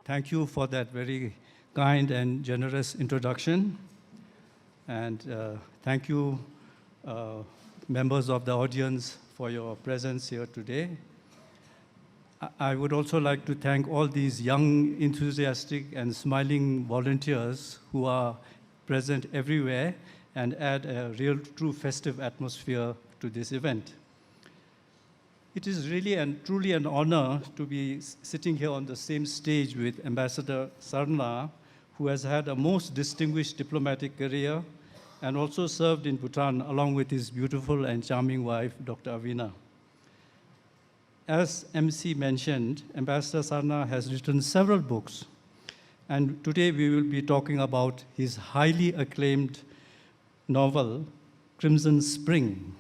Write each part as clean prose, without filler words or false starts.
Thank you for that very kind and generous introduction. And thank you, members of the audience, for your presence here today. I would also like to thank all these young, enthusiastic, and smiling volunteers who are present everywhere and add a real, true festive atmosphere to this event. It is really and truly an honor to be sitting here on the same stage with Ambassador Sarna, who has had a most distinguished diplomatic career and also served in Bhutan along with his beautiful and charming wife, Dr. Avina. As MC mentioned, Ambassador Sarna has written several books, and today we will be talking about his highly acclaimed novel, Crimson Spring,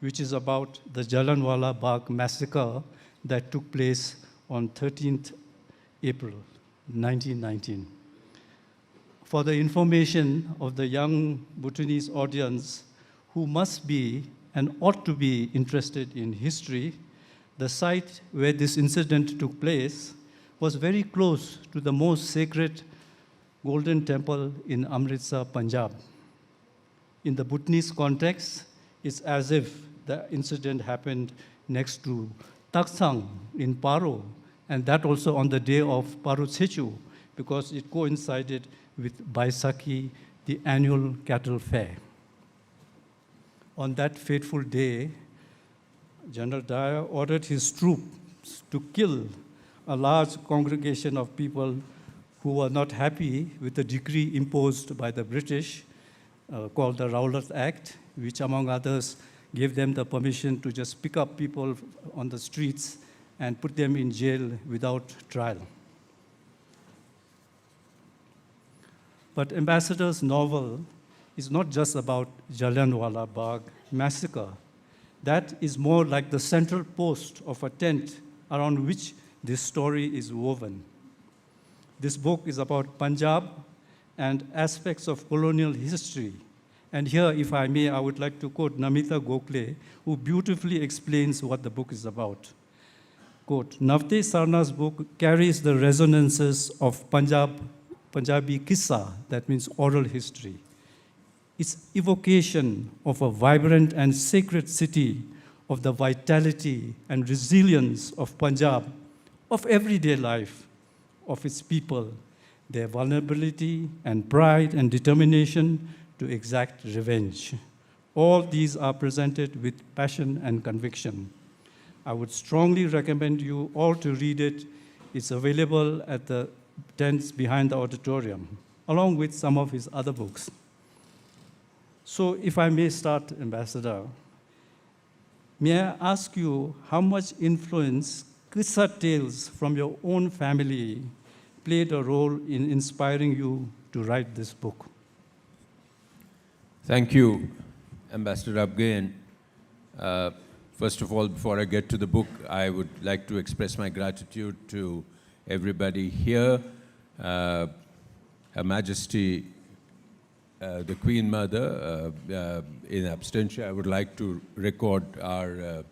which is about the Jallianwala Bagh massacre that took place on 13th April 1919. For the information of the young Bhutanese audience who must be and ought to be interested in history, the site where this incident took place was very close to the most sacred Golden Temple in Amritsar, Punjab. In the Bhutanese context, it's as if the incident happened next to Taksang in Paro, and that also on the day of Paro Tsechu, because it coincided with Baisakhi, the annual cattle fair. On that fateful day, General Dyer ordered his troops to kill a large congregation of people who were not happy with the decree imposed by the British called the Rowlatt Act, which among others gave them the permission to just pick up people on the streets and put them in jail without trial. But Ambassador's novel is not just about Jallianwala Bagh massacre. That is more like the central post of a tent around which this story is woven. This book is about Punjab and aspects of colonial history. And here, if I may, I would like to quote Namita Gokhale, who beautifully explains what the book is about. Quote, Navtej Sarna's book carries the resonances of Punjabi Kissa, that means oral history. Its evocation of a vibrant and sacred city, of the vitality and resilience of Punjab, of everyday life, of its people, their vulnerability and pride and determination to exact revenge. All these are presented with passion and conviction. I would strongly recommend you all to read it. It's available at the tents behind the auditorium, along with some of his other books. So if I may start, Ambassador, may I ask you how much influence Kissa tales from your own family played a role in inspiring you to write this book? Thank you, Ambassador Rabgye. And first of all, before I get to the book, I would like to express my gratitude to everybody here. Her Majesty, the Queen Mother, in absentia, I would like to record our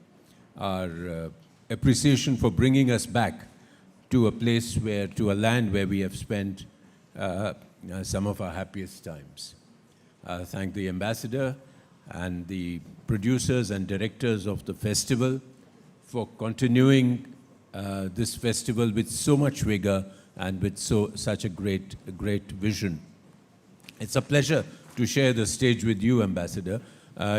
appreciation for bringing us back to a place where, to a land where we have spent some of our happiest times. Thank the Ambassador and the producers and directors of the festival for continuing this festival with so much vigor and with such a great vision. It's a pleasure to share the stage with you, Ambassador.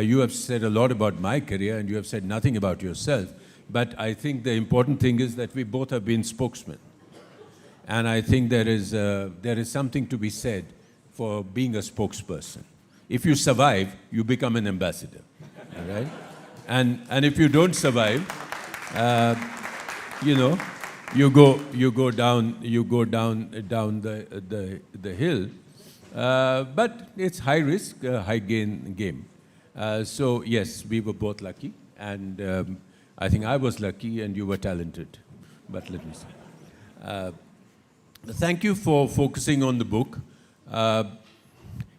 You have said a lot about my career and you have said nothing about yourself, but I think the important thing is that we both have been spokesmen. And I think there is something to be said for being a spokesperson. If you survive, you become an ambassador, all right? And if you don't survive, you know, you go down the hill. But it's high risk, high gain game. So yes, we were both lucky, and I think I was lucky and you were talented. But let me say, thank you for focusing on the book.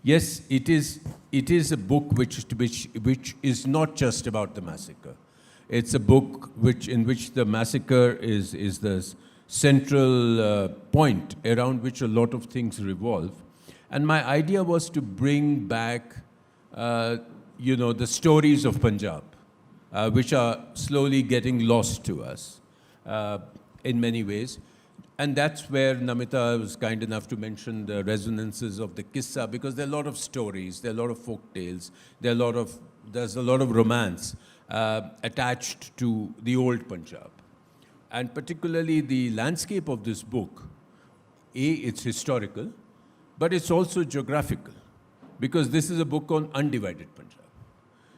Yes, it is a book which is not just about the massacre. It's a book in which the massacre is the central point around which a lot of things revolve. And my idea was to bring back, the stories of Punjab, which are slowly getting lost to us in many ways. And that's where Namita was kind enough to mention the resonances of the Kissa, because there are a lot of stories, there are a lot of folk tales, there's a lot of romance attached to the old Punjab. And particularly the landscape of this book, it's historical, but it's also geographical, because this is a book on undivided Punjab.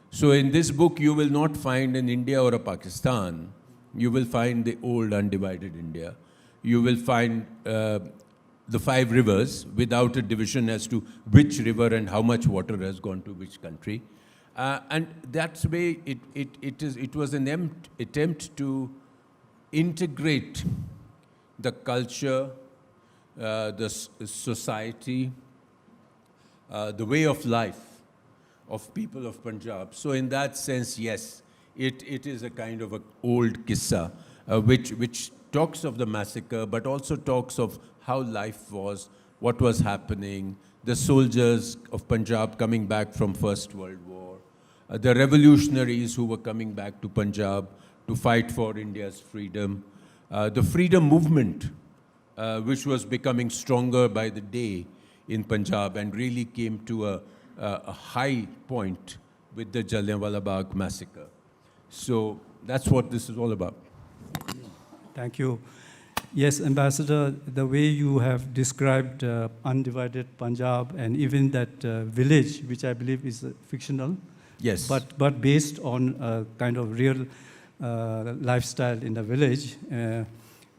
So in this book, you will not find an India or a Pakistan. You will find the old undivided India. You will find the 5 rivers without a division as to which river and how much water has gone to which country. And that's the way it was an attempt to integrate the culture, the society, the way of life of people of Punjab. So in that sense, yes, it is a kind of an old kissa, which talks of the massacre, but also talks of how life was, what was happening, the soldiers of Punjab coming back from First World War, the revolutionaries who were coming back to Punjab to fight for India's freedom, the freedom movement, which was becoming stronger by the day in Punjab and really came to a high point with the Jallianwala Bagh massacre. So that's what this is all about. Thank you. Yes, Ambassador, the way you have described undivided Punjab and even that village, which I believe is fictional, Yes. but based on a kind of real lifestyle in the village.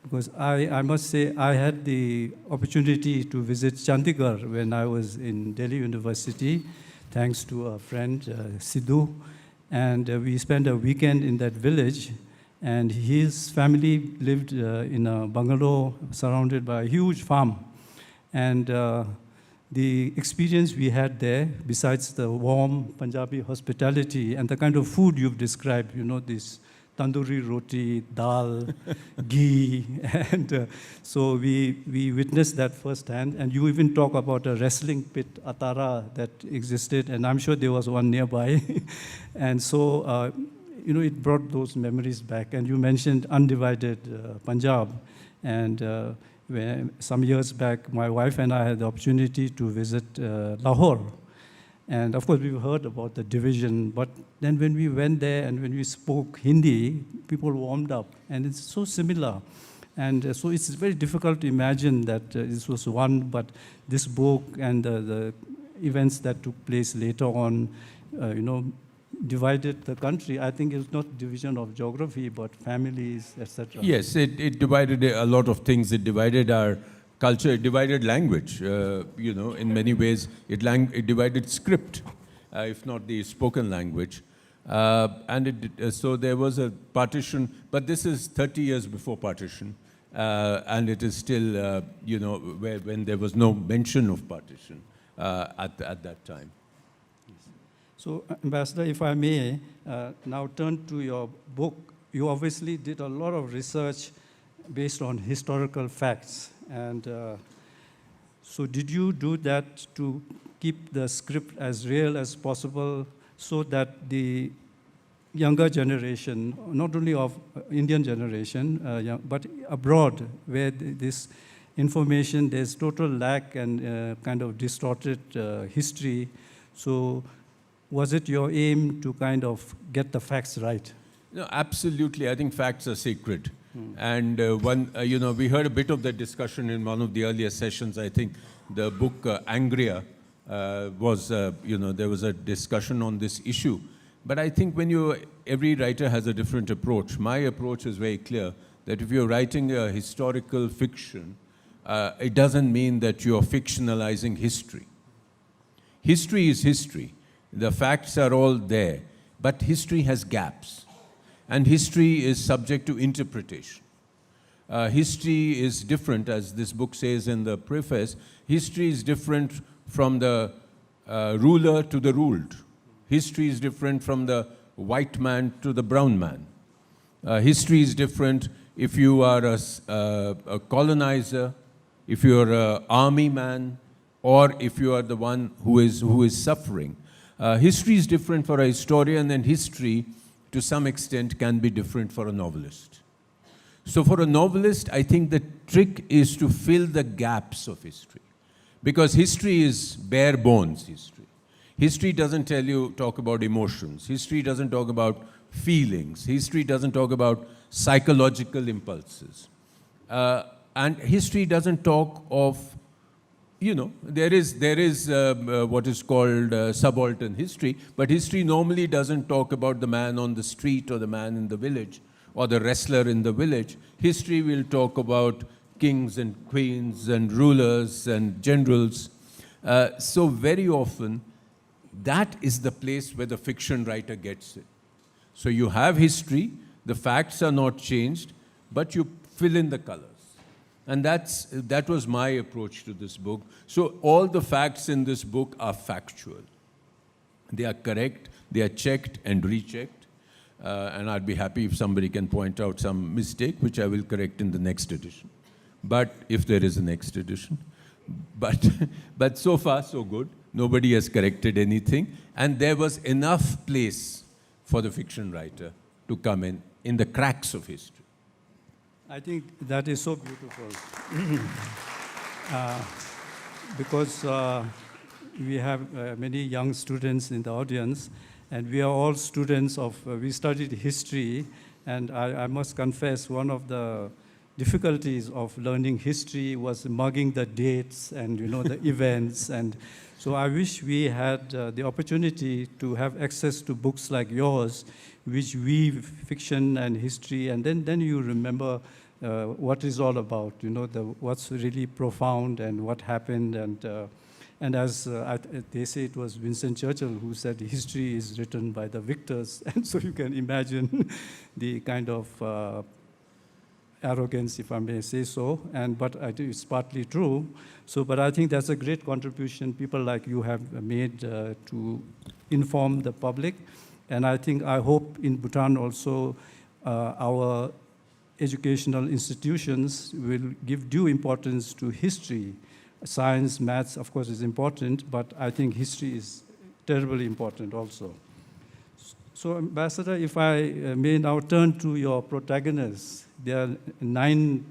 Because I must say, I had the opportunity to visit Chandigarh when I was in Delhi University, thanks to a friend, Sidhu. And we spent a weekend in that village. And his family lived in a bungalow surrounded by a huge farm. And the experience we had there, besides the warm Punjabi hospitality and the kind of food you've described, this tandoori roti, dal, ghee, and so we witnessed that firsthand. And you even talk about a wrestling pit, Atara, that existed, and I'm sure there was one nearby. And so, it brought those memories back. And you mentioned undivided Punjab. And some years back, my wife and I had the opportunity to visit Lahore. And of course, we've heard about the division. But then when we went there and when we spoke Hindi, people warmed up. And it's so similar. And so it's very difficult to imagine that this was one, but this book and the events that took place later on, divided the country. I think it's not division of geography, but families, etc. Yes, it divided a lot of things. It divided our culture, it divided language. In many ways, it divided script, if not the spoken language. So there was a partition, but this is 30 years before partition. And it is still, when there was no mention of partition at that time. So, Ambassador, if I may now turn to your book. You obviously did a lot of research based on historical facts. And so did you do that to keep the script as real as possible so that the younger generation, not only of Indian generation, but abroad, where this information, there's total lack and kind of distorted history. So was it your aim to kind of get the facts right? No, absolutely. I think facts are sacred. And we heard a bit of that discussion in one of the earlier sessions. I think the book Angria was, there was a discussion on this issue. But I think every writer has a different approach. My approach is very clear, that if you're writing a historical fiction, it doesn't mean that you're fictionalizing history. History is history. The facts are all there. But history has gaps. And history is subject to interpretation. History is different, as this book says in the preface. History is different from the ruler to the ruled. History is different from the white man to the brown man. History is different if you are a colonizer, if you're an army man, or if you are the one who is suffering. History is different for a historian, and history, to some extent, can be different for a novelist. So for a novelist, I think the trick is to fill the gaps of history. Because history is bare bones history. History doesn't talk about emotions. History doesn't talk about feelings. History doesn't talk about psychological impulses. And history doesn't talk of, there is what is called subaltern history, but history normally doesn't talk about the man on the street or the man in the village or the wrestler in the village. History will talk about kings and queens and rulers and generals. So very often, that is the place where the fiction writer gets it. So you have history, the facts are not changed, but you fill in the colors. And that was my approach to this book. So all the facts in this book are factual. They are correct, they are checked and rechecked. And I'd be happy if somebody can point out some mistake, which I will correct in the next edition. But if there is a next edition. But so far, so good. Nobody has corrected anything. And there was enough place for the fiction writer to come in the cracks of history. I think that is so beautiful. Because we have many young students in the audience, and we are all students we studied history, and I must confess, one of the difficulties of learning history was mugging the dates and the events. And so I wish we had the opportunity to have access to books like yours, which weave fiction and history, and then you remember what it's all about, what's really profound and what happened. And as they say, it was Winston Churchill who said history is written by the victors. And so you can imagine the kind of arrogance, if I may say so, but I think it's partly true. But I think that's a great contribution people like you have made to inform the public. And I hope in Bhutan also our educational institutions will give due importance to history. Science, maths, of course, is important, but I think history is terribly important also. So, Ambassador, if I may now turn to your protagonists. There are 9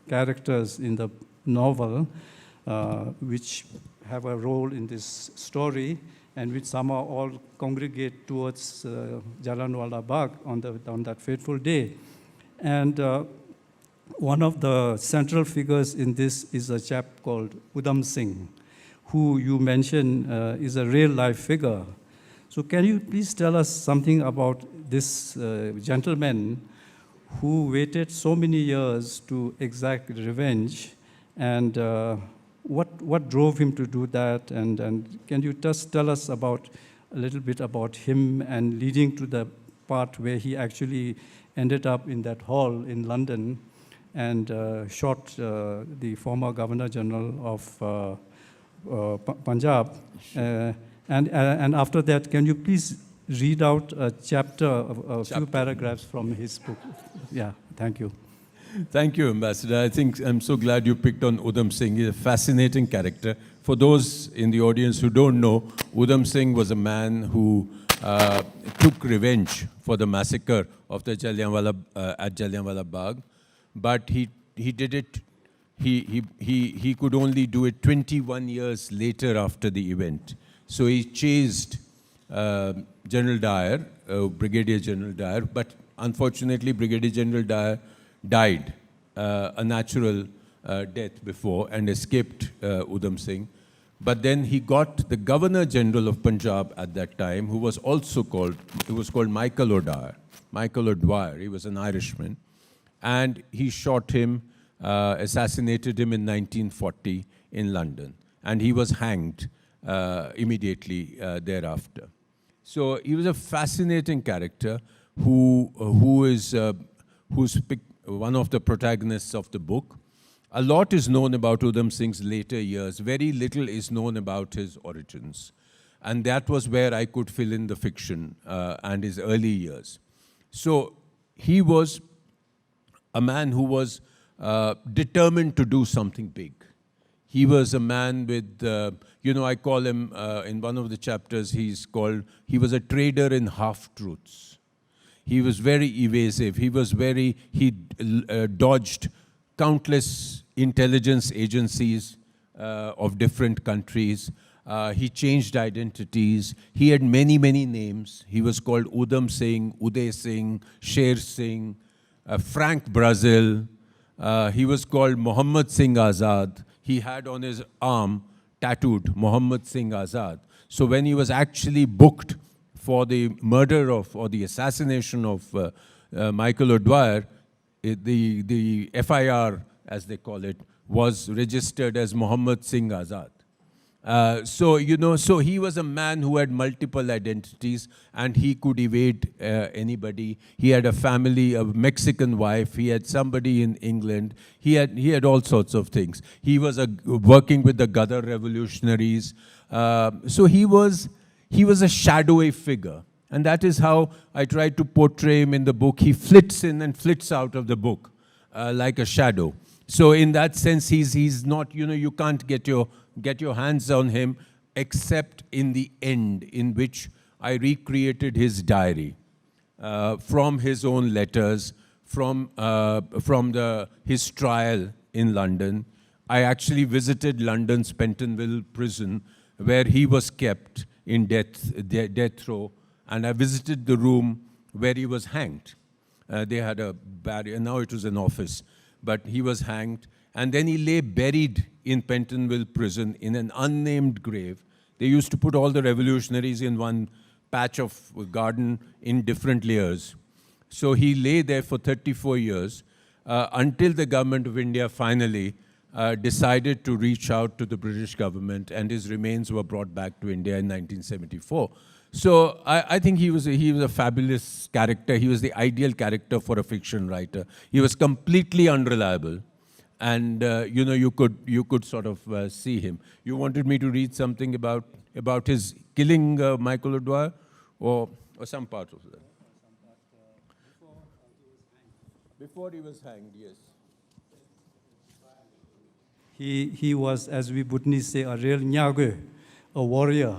characters in the novel which have a role in this story, and which somehow all congregate towards Jallianwala Bagh on that fateful day. And one of the central figures in this is a chap called Udham Singh, who you mentioned is a real-life figure. So can you please tell us something about this gentleman who waited so many years to exact revenge, and what drove him to do that? And can you just tell us a little bit about him, and leading to the part where he actually ended up in that hall in London and shot the former Governor General of Punjab. And after that, can you please read out a few paragraphs from his book? Yeah, thank you. Thank you, Ambassador. I'm so glad you picked on Udham Singh. He's a fascinating character. For those in the audience who don't know, Udham Singh was a man who took revenge for the massacre of the at Jallianwala Bagh, but he did it. He could only do it 21 years later after the event. So he chased General Dyer, Brigadier General Dyer, but unfortunately Brigadier General Dyer died a natural death before and escaped Udham Singh. But then he got the Governor General of Punjab at that time, who was also called Michael O'Dwyer. Michael O'Dwyer, he was an Irishman. And he shot him, assassinated him in 1940 in London. And he was hanged immediately thereafter. So he was a fascinating character who's one of the protagonists of the book. A lot is known about Udham Singh's later years. Very little is known about his origins. And that was where I could fill in the fiction and his early years. So he was a man who was determined to do something big. He was a man with, I call him, in one of the chapters, he was a trader in half-truths. He was very evasive. He dodged countless intelligence agencies of different countries. He changed identities. He had many, many names. He was called Udham Singh, Uday Singh, Sher Singh, Frank Brazil. He was called Muhammad Singh Azad. He had on his arm tattooed Muhammad Singh Azad. So when he was actually booked for the murder or the assassination of Michael O'Dwyer, the FIR, as they call it, was registered as Muhammad Singh Azad. So he was a man who had multiple identities and he could evade anybody. He had a family, a Mexican wife. He had somebody in England. He had all sorts of things. He was working with the Ghadar revolutionaries. So he was a shadowy figure. And that is how I tried to portray him in the book. He flits in and flits out of the book like a shadow. So in that sense, he's not, you can't get your hands on him except in the end, in which I recreated his diary from his own letters, from his trial in London. I actually visited London's Pentonville prison where he was kept in death row, and I visited the room where he was hanged. They had a barrier, now it was an office, but he was hanged. And then he lay buried in Pentonville prison in an unnamed grave. They used to put all the revolutionaries in one patch of garden in different layers. So he lay there for 34 years until the government of India finally decided to reach out to the British government, and his remains were brought back to India in 1974. So I think he was a fabulous character. He was the ideal character for a fiction writer. He was completely unreliable. And you could sort of see him. You wanted me to read something about his killing Michael O'Dwyer, or some part of that. Before he was hanged, yes. He was, as we Bhutanese say, a real nyagwe, a warrior,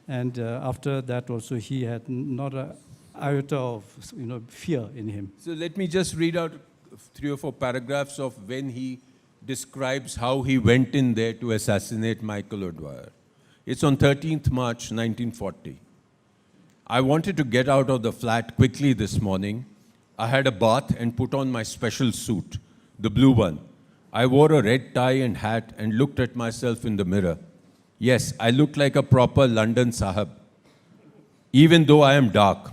and after that also he had not an iota of fear in him. So let me just read out 3 or 4 paragraphs of when he describes how he went in there to assassinate Michael O'Dwyer. It's on 13th March 1940. I wanted to get out of the flat quickly this morning. I had a bath and put on my special suit, the blue one. I wore a red tie and hat and looked at myself in the mirror. Yes, I looked like a proper London Sahib, even though I am dark.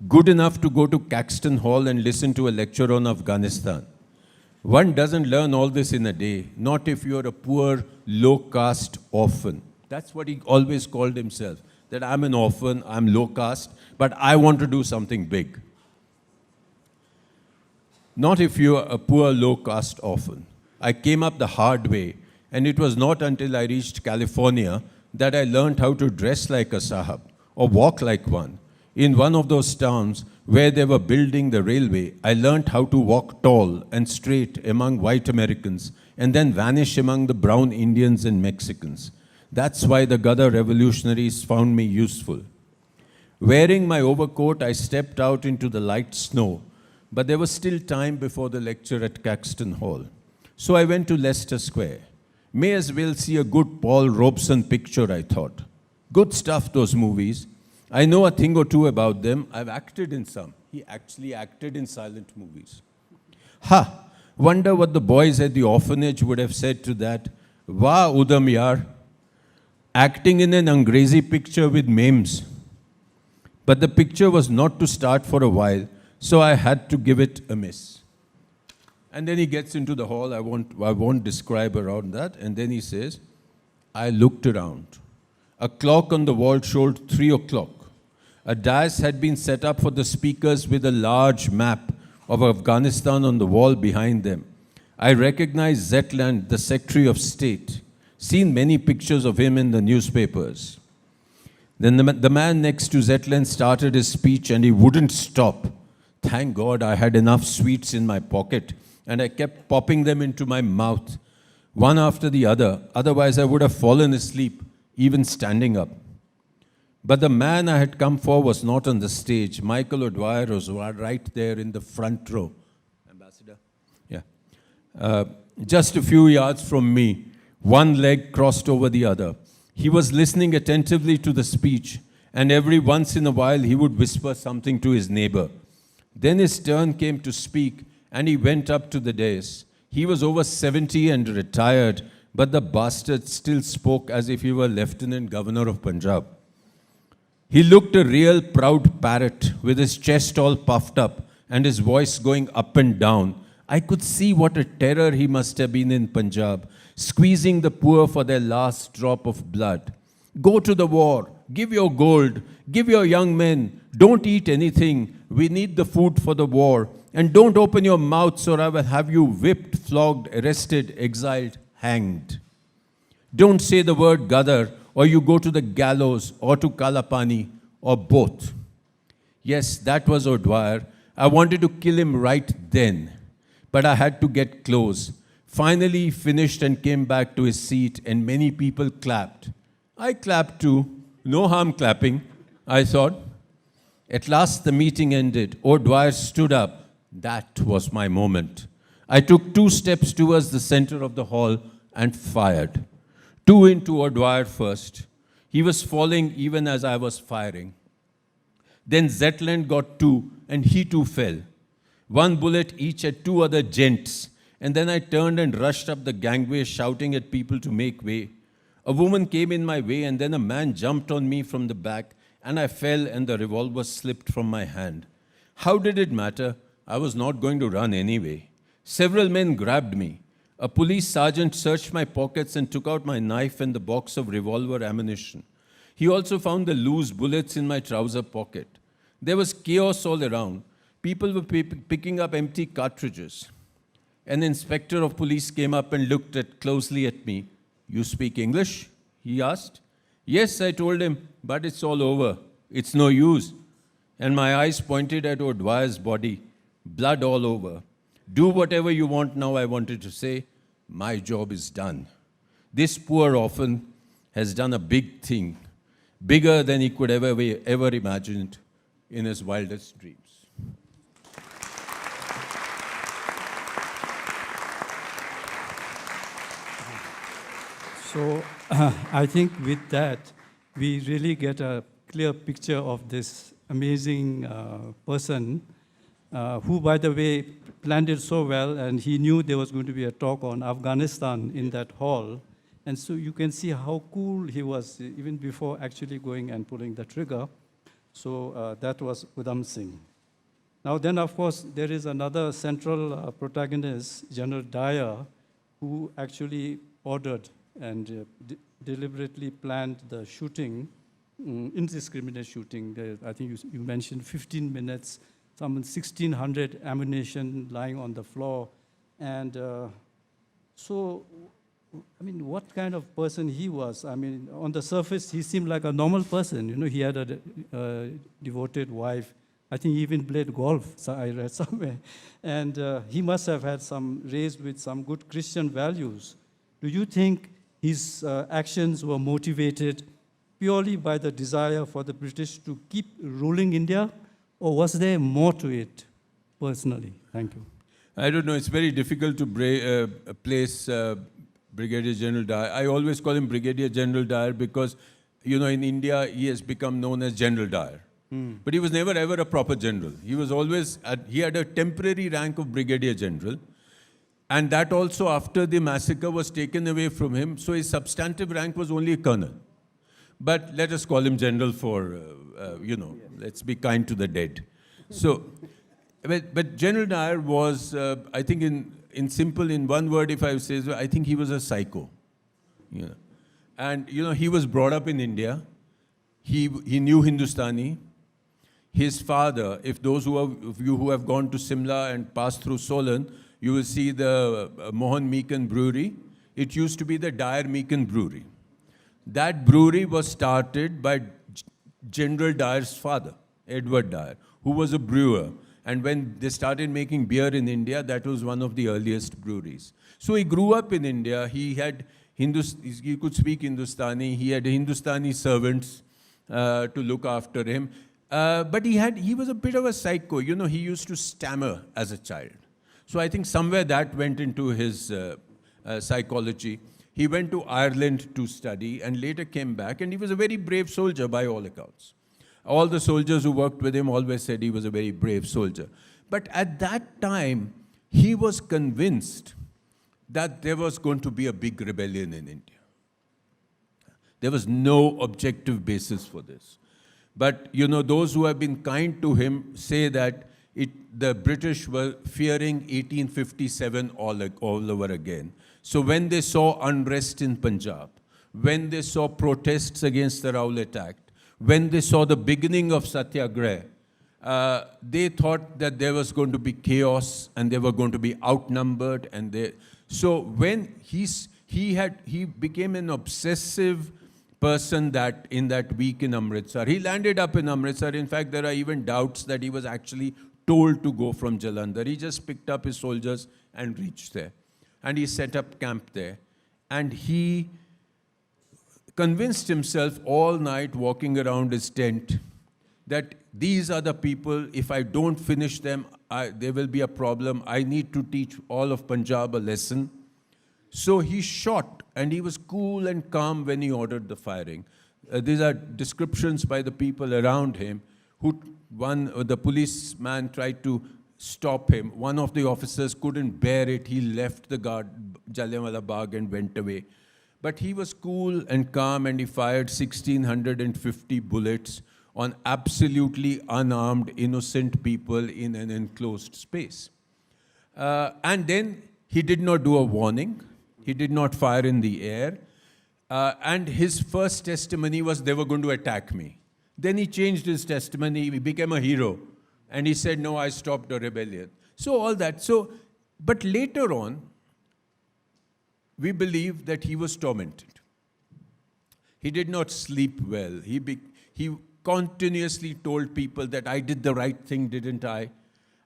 Good enough to go to Caxton Hall and listen to a lecture on Afghanistan. One doesn't learn all this in a day, not if you're a poor, low-caste orphan. That's what he always called himself, that I'm an orphan, I'm low-caste, but I want to do something big. Not if you're a poor, low-caste orphan. I came up the hard way, and it was not until I reached California that I learned how to dress like a Sahib or walk like one. In one of those towns where they were building the railway, I learned how to walk tall and straight among white Americans and then vanish among the brown Indians and Mexicans. That's why the Ghadar revolutionaries found me useful. Wearing my overcoat, I stepped out into the light snow, but there was still time before the lecture at Caxton Hall. So I went to Leicester Square. May as well see a good Paul Robeson picture, I thought. Good stuff, those movies. I know a thing or two about them. I've acted in some. He actually acted in silent movies. Ha! Wonder what the boys at the orphanage would have said to that. Wah, Udham yaar. Acting in an Angrezi picture with memes. But the picture was not to start for a while, so I had to give it a miss. And then he gets into the hall. I won't describe around that. And then he says, I looked around. A clock on the wall showed 3 o'clock. A dais had been set up for the speakers with a large map of Afghanistan on the wall behind them. I recognized Zetland, the Secretary of State. Seen many pictures of him in the newspapers. Then the man next to Zetland started his speech and he wouldn't stop. Thank God I had enough sweets in my pocket, and I kept popping them into my mouth, one after the other. Otherwise, I would have fallen asleep, even standing up. But the man I had come for was not on the stage. Michael O'Dwyer was right there in the front row. Ambassador? Yeah. Just a few yards from me, one leg crossed over the other. He was listening attentively to the speech, and every once in a while he would whisper something to his neighbor. Then his turn came to speak, and he went up to the dais. He was over 70 and retired, but the bastard still spoke as if he were Lieutenant Governor of Punjab. He looked a real proud parrot, with his chest all puffed up and his voice going up and down. I could see what a terror he must have been in Punjab, squeezing the poor for their last drop of blood. Go to the war, give your gold, give your young men, don't eat anything, we need the food for the war, and don't open your mouths or I will have you whipped, flogged, arrested, exiled, hanged. Don't say the word Gadar, or you go to the gallows, or to Kalapani, or both. Yes, that was O'Dwyer. I wanted to kill him right then, but I had to get close. Finally, he finished and came back to his seat, and many people clapped. I clapped too. No harm clapping, I thought. At last, the meeting ended. O'Dwyer stood up. That was my moment. I took 2 steps towards the center of the hall and fired. 2 into O'Dwyer first. He was falling even as I was firing. Then Zetland got 2, and he too fell. 1 bullet each at 2 other gents. And then I turned and rushed up the gangway, shouting at people to make way. A woman came in my way, and then a man jumped on me from the back, and I fell, and the revolver slipped from my hand. How did it matter? I was not going to run anyway. Several men grabbed me. A police sergeant searched my pockets and took out my knife and the box of revolver ammunition. He also found the loose bullets in my trouser pocket. There was chaos all around. People were picking up empty cartridges. An inspector of police came up and looked closely at me. You speak English? He asked. Yes, I told him, but it's all over. It's no use. And my eyes pointed at O'Dwyer's body, blood all over. Do whatever you want now, I wanted to say. My job is done. This poor orphan has done a big thing, bigger than he could ever imagined in his wildest dreams. So I think with that, we really get a clear picture of this amazing person who, by the way, planned it so well, and he knew there was going to be a talk on Afghanistan in that hall. And so you can see how cool he was even before actually going and pulling the trigger. So that was Udham Singh. Now then, of course, there is another central protagonist, General Dyer, who actually ordered and deliberately planned the shooting, indiscriminate shooting. I think you mentioned 15 minutes, some 1,600 ammunition lying on the floor. And so, I mean, what kind of person he was? I mean, on the surface, he seemed like a normal person. You know, he had a devoted wife. I think he even played golf, so I read somewhere. And he must have had raised with some good Christian values. Do you think his actions were motivated purely by the desire for the British to keep ruling India, or was there more to it personally? Thank you. I don't know. It's very difficult to place Brigadier General Dyer. I always call him Brigadier General Dyer because, you know, in India, he has become known as General Dyer. But he was never ever a proper general. He was always, he had a temporary rank of Brigadier General. And that also after the massacre was taken away from him. So his substantive rank was only a colonel. But let us call him general for, you know, let's be kind to the dead. So, but General Dyer was, I think in one word, if I say so, I think he was a psycho. You know. And, you know, he was brought up in India. He knew Hindustani. His father, if those of you who have gone to Simla and passed through Solan, you will see the Mohan Meekan Brewery. It used to be the Dyer Meekan Brewery. That brewery was started by General Dyer's father, Edward Dyer, who was a brewer. And when they started making beer in India, that was one of the earliest breweries. So he grew up in India. He could speak Hindustani. He had Hindustani servants to look after him. But he was a bit of a psycho. You know, he used to stammer as a child. So I think somewhere that went into his psychology. He went to Ireland to study and later came back, and he was a very brave soldier by all accounts. All the soldiers who worked with him always said he was a very brave soldier. But at that time, he was convinced that there was going to be a big rebellion in India. There was no objective basis for this. But, you know, those who have been kind to him say that the British were fearing 1857 all over again. So when they saw unrest in Punjab, when they saw protests against the Rowlatt Act, when they saw the beginning of Satyagraha, they thought that there was going to be chaos and they were going to be outnumbered. So when he became an obsessive person that in that week in Amritsar. He landed up in Amritsar. In fact, there are even doubts that he was actually told to go from Jalandhar. He just picked up his soldiers and reached there. And he set up camp there. And he convinced himself all night walking around his tent that these are the people, if I don't finish them, there will be a problem. I need to teach all of Punjab a lesson. So he shot, and he was cool and calm when he ordered the firing. These are descriptions by the people around him. The policeman tried to stop him. One of the officers couldn't bear it. He left the guard, Jallianwala Bagh, and went away. But he was cool and calm, and he fired 1,650 bullets on absolutely unarmed, innocent people in an enclosed space. And then he did not do a warning. He did not fire in the air. And his first testimony was, they were going to attack me. Then he changed his testimony. He became a hero. And he said, no, I stopped the rebellion. So all that. But later on, we believe that he was tormented. He did not sleep well. He continuously told people that I did the right thing, didn't I?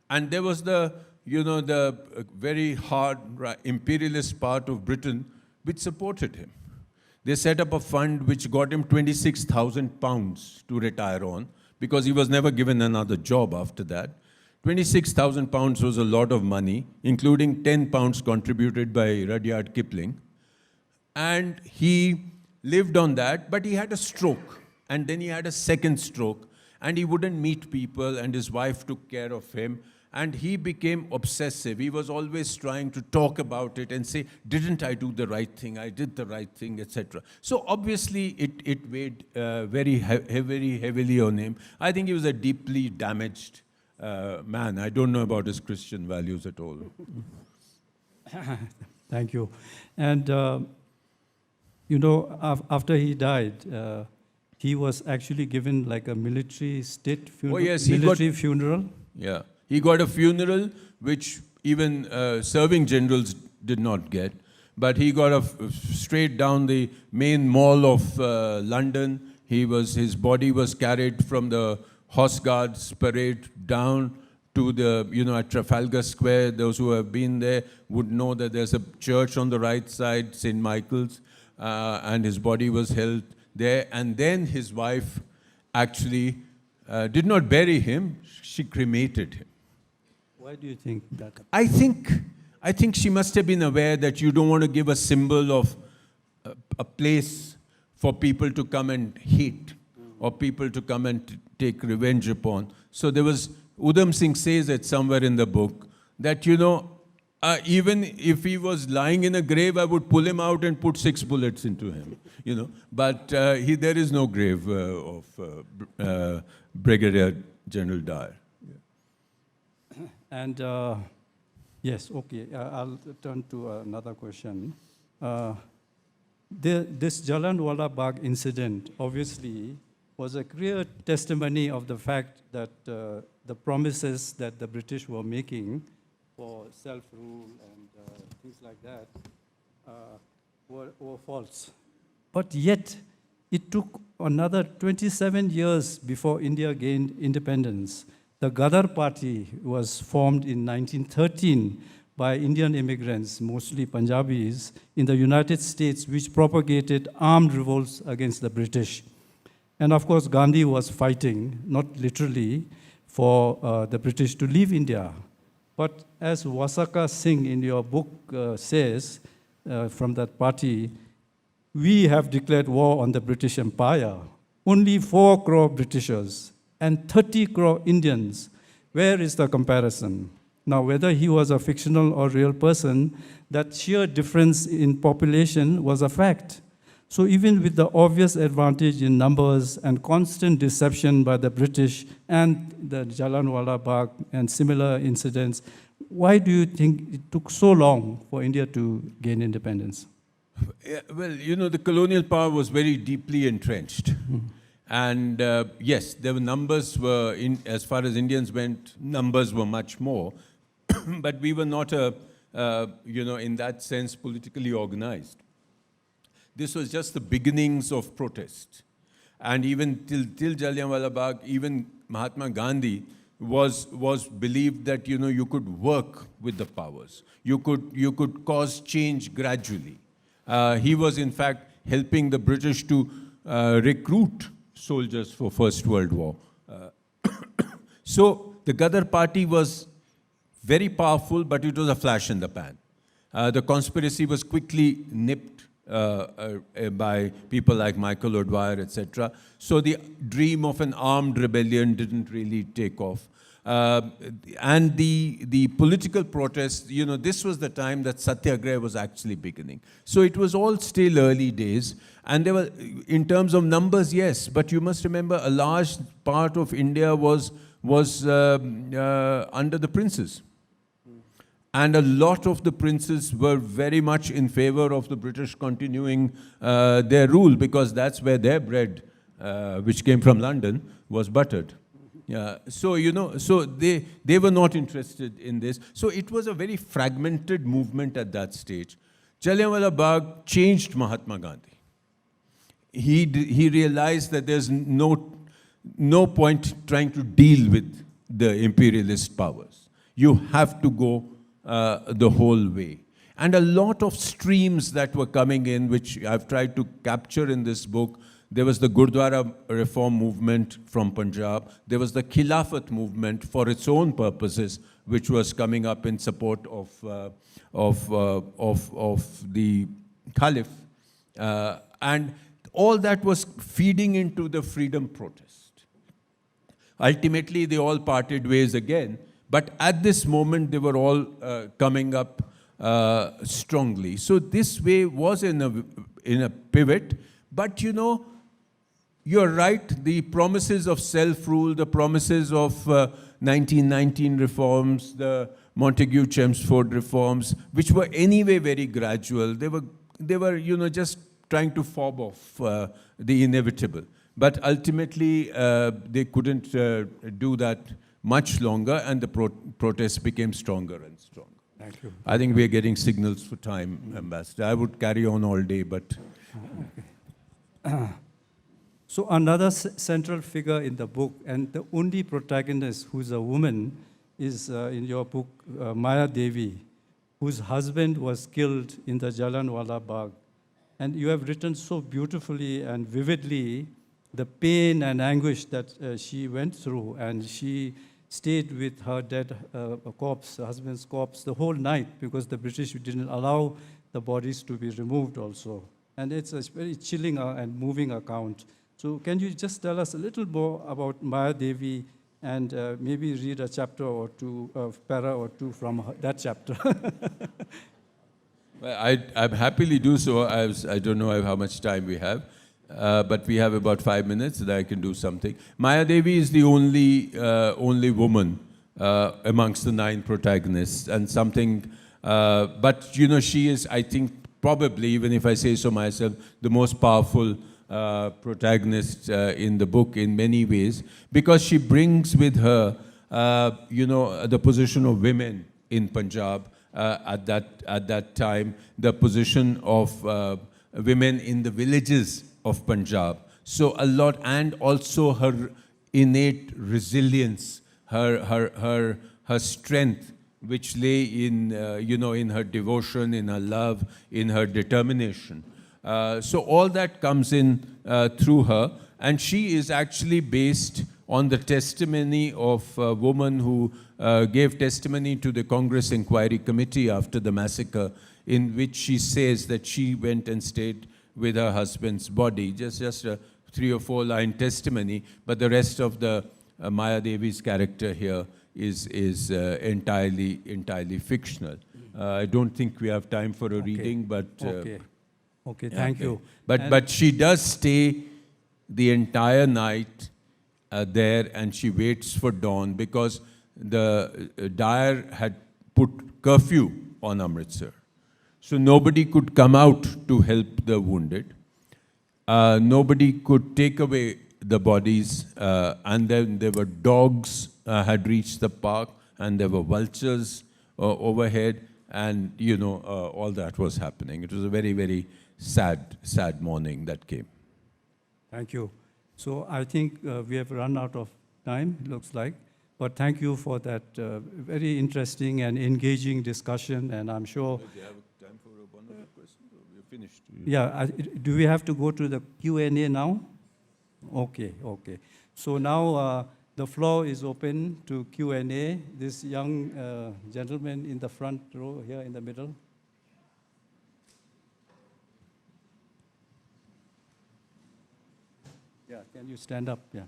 And there was the very hard imperialist part of Britain which supported him. They set up a fund which got him 26,000 pounds to retire on, because he was never given another job after that. 26,000 pounds was a lot of money, including 10 pounds contributed by Rudyard Kipling. And he lived on that, but he had a stroke. And then he had a second stroke, and he wouldn't meet people, and his wife took care of him. And he became obsessive. He was always trying to talk about it and say, didn't I do the right thing? I did the right thing, etc. So obviously, it weighed very heavily on him. I think he was a deeply damaged man. I don't know about his Christian values at all. Thank you. And, after he died, he was actually given like a military state funeral. Oh, yes, funeral. Yeah. He got a funeral which even serving generals did not get. But he got straight down the main mall of London. His body was carried from the Horse Guards parade down to at Trafalgar Square. Those who have been there would know that there's a church on the right side, St. Michael's, and his body was held there. And then his wife actually did not bury him, she cremated him. Why do you think that? I think she must have been aware that you don't want to give a symbol of a place for people to come and hate or people to come and take revenge upon. So there was, Udham Singh says it somewhere in the book, that, even if he was lying in a grave, I would pull him out and put 6 bullets into him, But there is no grave of Brigadier General Dyer. And yes, okay, I'll turn to another question. This Jallianwala Bagh incident obviously was a clear testimony of the fact that the promises that the British were making for self-rule and things like that were false. But yet, it took another 27 years before India gained independence. The Gadar Party was formed in 1913 by Indian immigrants, mostly Punjabis, in the United States, which propagated armed revolts against the British. And of course, Gandhi was fighting, not literally, for the British to leave India. But as Wasaka Singh in your book says, from that party, we have declared war on the British Empire. Only 4 crore Britishers and 30 crore Indians. Where is the comparison? Now, whether he was a fictional or real person, that sheer difference in population was a fact. So even with the obvious advantage in numbers and constant deception by the British and the Jallianwala Bagh and similar incidents, why do you think it took so long for India to gain independence? Yeah, well, the colonial power was very deeply entrenched. And yes, there were numbers as far as Indians went, numbers were much more. But we were not, in that sense, politically organized. This was just the beginnings of protest. And even till Jallianwala Bagh, even Mahatma Gandhi was believed that, you could work with the powers. You could cause change gradually. He was, in fact, helping the British to recruit soldiers for First World War. So the Gadar Party was very powerful, but it was a flash in the pan. The conspiracy was quickly nipped by people like Michael O'Dwyer, etc. So the dream of an armed rebellion didn't really take off. And the political protest, this was the time that Satyagraha was actually beginning. So it was all still early days. And there were, in terms of numbers, yes, but you must remember a large part of India was under the princes. And a lot of the princes were very much in favor of the British continuing their rule, because that's where their bread, which came from London, was buttered. Yeah. So, so they were not interested in this. So it was a very fragmented movement at that stage. Jallianwala Bagh changed Mahatma Gandhi. He realized that there's no point trying to deal with the imperialist powers. You have to go the whole way. And a lot of streams that were coming in, which I've tried to capture in this book. There was the Gurdwara reform movement from Punjab. There was the Khilafat movement for its own purposes, which was coming up in support of the Caliph. And all that was feeding into the freedom protest. Ultimately, they all parted ways again. But at this moment, they were all coming up strongly. So this way was in a pivot. But you're right, the promises of self-rule, the promises of 1919 reforms, the Montagu-Chelmsford reforms, which were anyway very gradual, they were just trying to fob off the inevitable. But ultimately, they couldn't do that much longer, and the protests became stronger and stronger. Thank you. I think we are getting signals for time, Ambassador. I would carry on all day, but... So another central figure in the book, and the only protagonist who's a woman, is in your book, Maya Devi, whose husband was killed in the Jallianwala Bagh. And you have written so beautifully and vividly the pain and anguish that she went through, and she stayed with her dead corpse, husband's corpse, the whole night, because the British didn't allow the bodies to be removed also. And it's a very chilling and moving account. So can you just tell us a little more about Maya Devi, and maybe read a chapter or two, para or two from that chapter? Well, I'd happily do so. I don't know how much time we have, but we have about 5 minutes that I can do something. Maya Devi is the only woman amongst the 9 protagonists, and something. But she is, I think, probably, even if I say so myself, the most powerful protagonist in the book in many ways, because she brings with her, the position of women in Punjab at that time, the position of women in the villages of Punjab. So a lot, and also her innate resilience her strength, which lay in, in her devotion, in her love, in her determination. So all that comes in through her, and she is actually based on the testimony of a woman who gave testimony to the Congress Inquiry Committee after the massacre, in which she says that she went and stayed with her husband's body. Just a 3 or 4 line testimony, but the rest of the Maya Devi's character here is entirely fictional. I don't think we have time for a reading, but Okay, thank you. But she does stay the entire night there, and she waits for dawn, because the Dyer had put curfew on Amritsar. So nobody could come out to help the wounded. Nobody could take away the bodies, and then there were dogs had reached the park, and there were vultures overhead, and all that was happening. It was a very, very sad morning that came. Thank you. So I think we have run out of time, it looks like. But thank you for that very interesting and engaging discussion, and I'm sure... Do you have time for one or two questions, or we're finished? Yeah, do we have to go to the Q&A now? Okay. So now the floor is open to Q&A. This young gentleman in the front row here in the middle. Yeah, can you stand up? Yeah.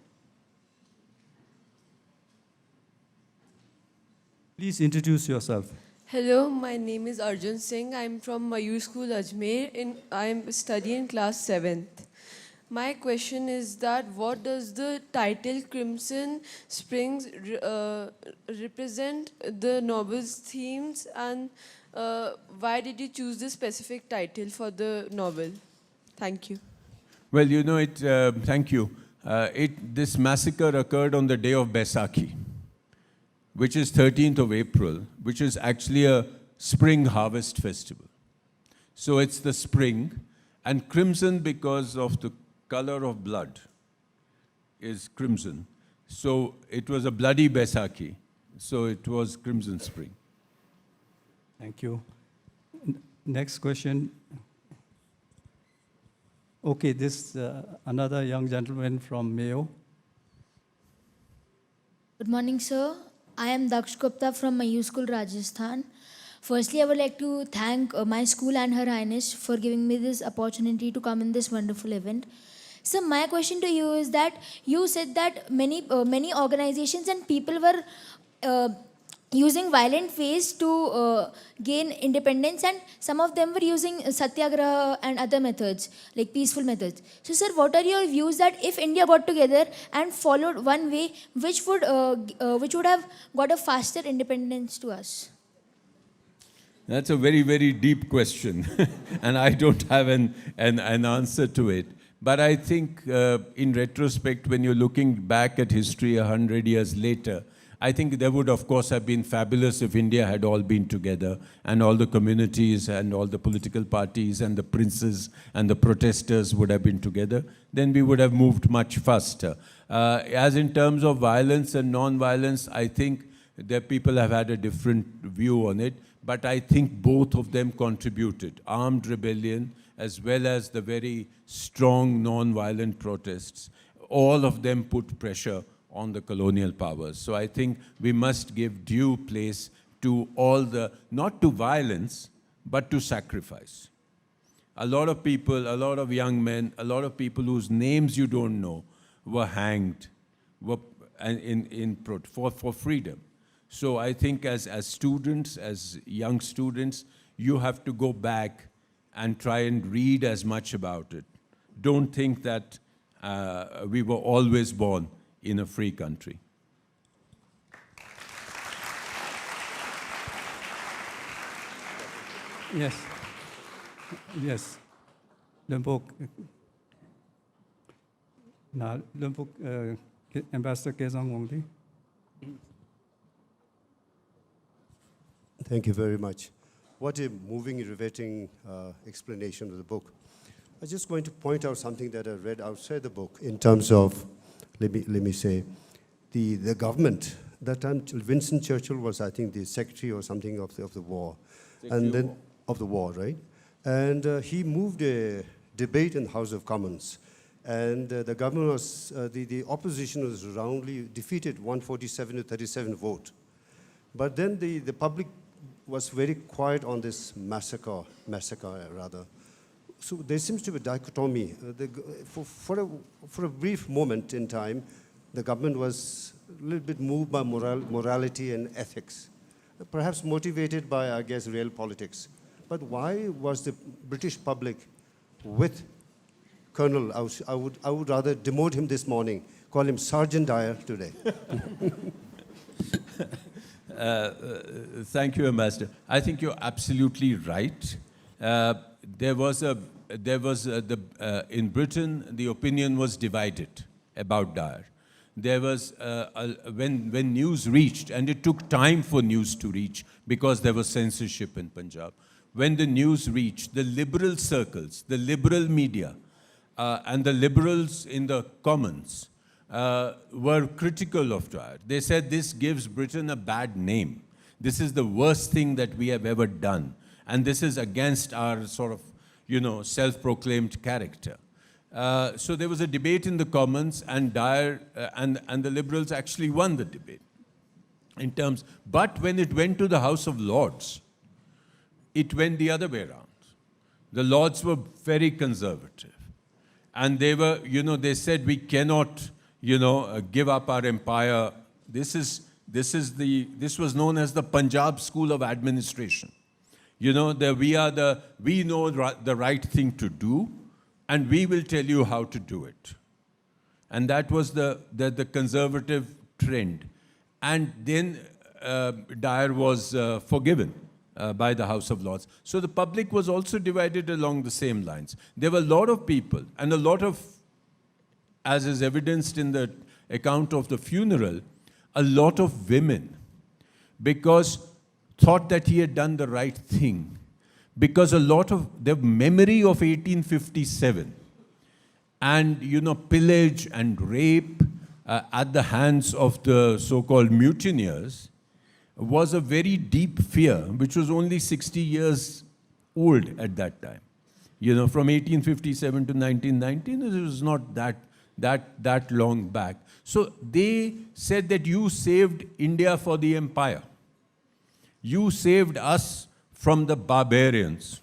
Please introduce yourself. Hello, my name is Arjun Singh. I'm from Mayur School, Ajmer. I'm studying class 7th. My question is that what does the title Crimson Springs represent the novel's themes, and why did you choose this specific title for the novel? Thank you. Well, thank you. This massacre occurred on the day of Baisakhi, which is 13th of April, which is actually a spring harvest festival. So it's the spring, and crimson because of the color of blood is crimson. So it was a bloody Baisakhi, so it was Crimson Spring. Thank you. Next question. Okay, this another young gentleman from Mayo. Good morning, sir. I am Daksh Gupta from Mayur School, Rajasthan. Firstly, I would like to thank my school and Her Highness for giving me this opportunity to come in this wonderful event. So my question to you is that you said that many organizations and people were using violent ways to gain independence, and some of them were using satyagraha and other methods, like peaceful methods. So, sir, what are your views that if India got together and followed one way, which would have got a faster independence to us? That's a very, very deep question, and I don't have an answer to it. But I think in retrospect, when you're looking back at history 100 years later, I think there would, of course, have been fabulous if India had all been together, and all the communities and all the political parties and the princes and the protesters would have been together. Then we would have moved much faster. As in terms of violence and non-violence, I think that people have had a different view on it, but I think both of them contributed. Armed rebellion as well as the very strong non-violent protests, all of them put pressure on the colonial powers. So I think we must give due place to all the, not to violence, but to sacrifice. A lot of people, a lot of young men, a lot of people whose names you don't know were hanged for freedom. So I think as students, as young students, you have to go back and try and read as much about it. Don't think that we were always born in a free country. Yes. Lumpuk. Now, Lumpuk, Ambassador Kezang Wongdi. Thank you very much. What a moving, riveting explanation of the book. I'm just going to point out something that I read outside the book in terms of, let me say, the government that time Winston Churchill was, I think, the secretary or something of the war. And then of the war, right? And he moved a debate in the House of Commons. And the government was, the opposition was roundly defeated, 147 to 37 vote. But then the public was very quiet on this massacre rather. So there seems to be a dichotomy. For a brief moment in time, the government was a little bit moved by morality and ethics, perhaps motivated by, I guess, real politics. But why was the British public with Colonel? I would rather demote him this morning, call him Sergeant Dyer today. Thank you, Ambassador. I think you're absolutely right. In Britain, the opinion was divided about Dyer. There was, when news reached, and it took time for news to reach because there was censorship in Punjab. When the news reached, the liberal circles, the liberal media, and the liberals in the Commons were critical of Dyer. They said this gives Britain a bad name. This is the worst thing that we have ever done. And this is against our sort of, self-proclaimed character. So there was a debate in the Commons, and Dyer and the Liberals actually won the debate. But when it went to the House of Lords, it went the other way around. The Lords were very conservative. And they were, they said we cannot, give up our empire. This was known as the Punjab School of Administration. We know the right thing to do, and we will tell you how to do it. And that was the conservative trend. And then Dyer was forgiven by the House of Lords. So the public was also divided along the same lines. There were a lot of people, and a lot of, as is evidenced in the account of the funeral, a lot of women, because thought that he had done the right thing, because a lot of the memory of 1857 and pillage and rape at the hands of the so-called mutineers was a very deep fear, which was only 60 years old at that time. From 1857 to 1919, it was not that long back. So they said that you saved India for the empire. You saved us from the barbarians.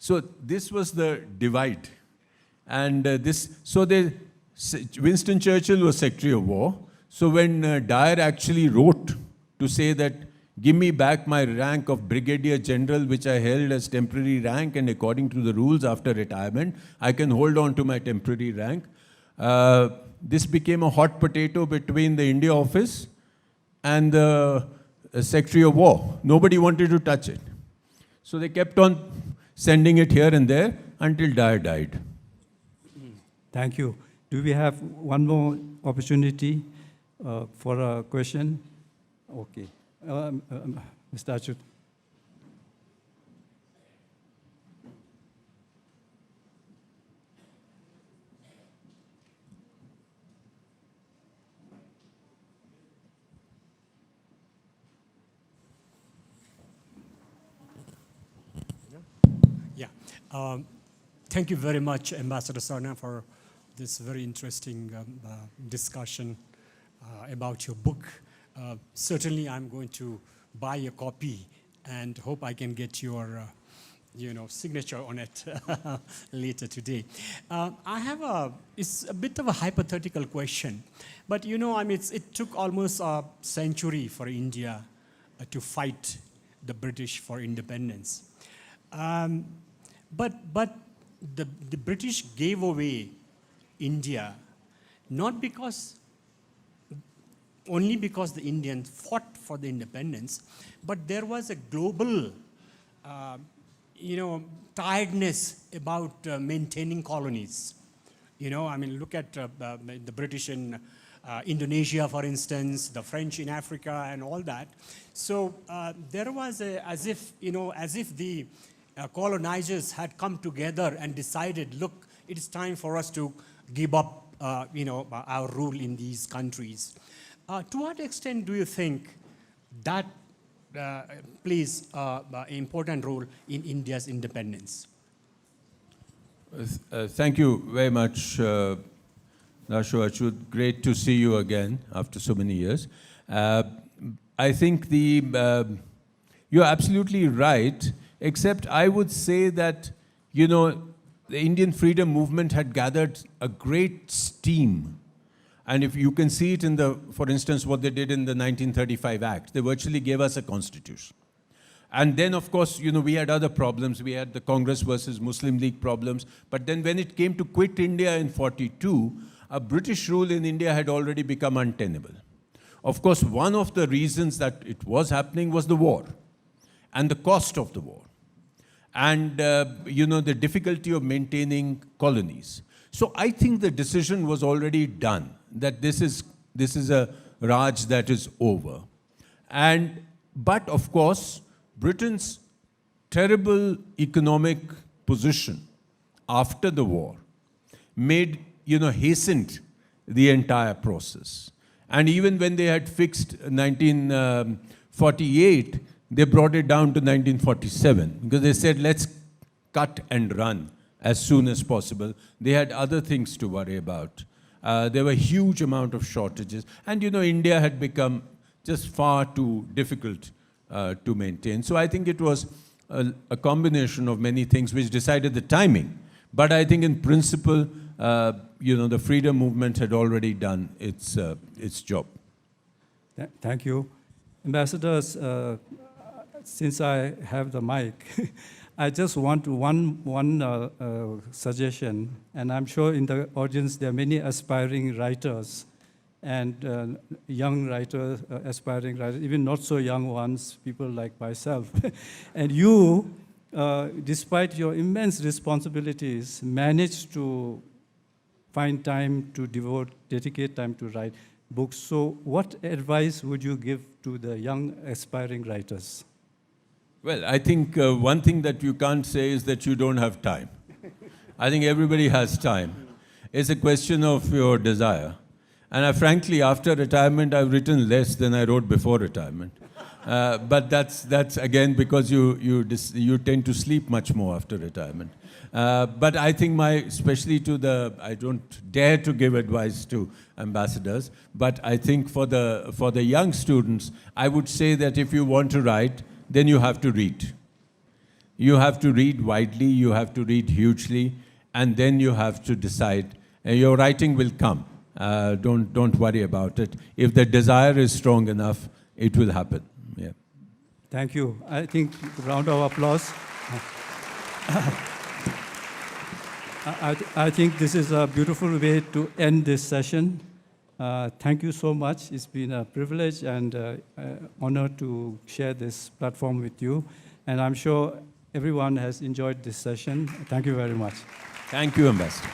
So this was the divide. And Winston Churchill was Secretary of War. So when Dyer actually wrote to say that, give me back my rank of Brigadier General, which I held as temporary rank, and according to the rules after retirement, I can hold on to my temporary rank. This became a hot potato between the India Office and the Secretary of War. Nobody wanted to touch it. So they kept on sending it here and there until Dyer died. Thank you. Do we have one more opportunity for a question? Okay. Mr. Achut. Yeah. Thank you very much, Ambassador Sarna, for this very interesting discussion about your book. Certainly, I'm going to buy a copy and hope I can get your, signature on it later today. I have it's a bit of a hypothetical question, but it took almost a century for India to fight the British for independence. But the British gave away India only because the Indians fought for the independence, but there was a global, tiredness about maintaining colonies. Look at the British in Indonesia, for instance, the French in Africa, and all that. So there was as if the colonizers had come together and decided, look, it is time for us to give up, our rule in these countries. To what extent do you think that plays an important role in India's independence? Thank you very much, Dasho Achut. Great to see you again after so many years. I think you're absolutely right, except I would say that, you know, the Indian freedom movement had gathered a great steam. And if you can see it in for instance, what they did in the 1935 Act, they virtually gave us a constitution. And then, of course, you know, we had other problems. We had the Congress versus Muslim League problems. But then when it came to quit India in 42, a British rule in India had already become untenable. Of course, one of the reasons that it was happening was the war and the cost of the war. And, you know, the difficulty of maintaining colonies. So I think the decision was already done that this is a Raj that is over. But of course, Britain's terrible economic position after the war hastened the entire process. And even when they had fixed 1948, they brought it down to 1947 because they said, let's cut and run as soon as possible. They had other things to worry about. There were a huge amount of shortages. And, you know, India had become just far too difficult to maintain. So I think it was a combination of many things which decided the timing. But I think in principle, you know, the freedom movement had already done its job. Thank you. Ambassadors, since I have the mic, I just want one suggestion, and I'm sure in the audience there are many aspiring writers and young writers, aspiring writers, even not so young ones, people like myself. And you, despite your immense responsibilities, managed to find time to dedicate time to write books. So what advice would you give to the young aspiring writers? Well, I think one thing that you can't say is that you don't have time. I think everybody has time. It's a question of your desire. And frankly, after retirement, I've written less than I wrote before retirement. But that's again because you tend to sleep much more after retirement. But I think especially I don't dare to give advice to ambassadors, but I think for the young students, I would say that if you want to write, then you have to read. You have to read widely, you have to read hugely, and then you have to decide. Your writing will come. Don't worry about it. If the desire is strong enough, it will happen. Yeah. Thank you. I think round of applause. I think this is a beautiful way to end this session. Thank you so much. It's been a privilege and honor to share this platform with you. And I'm sure everyone has enjoyed this session. Thank you very much. Thank you, Ambassador.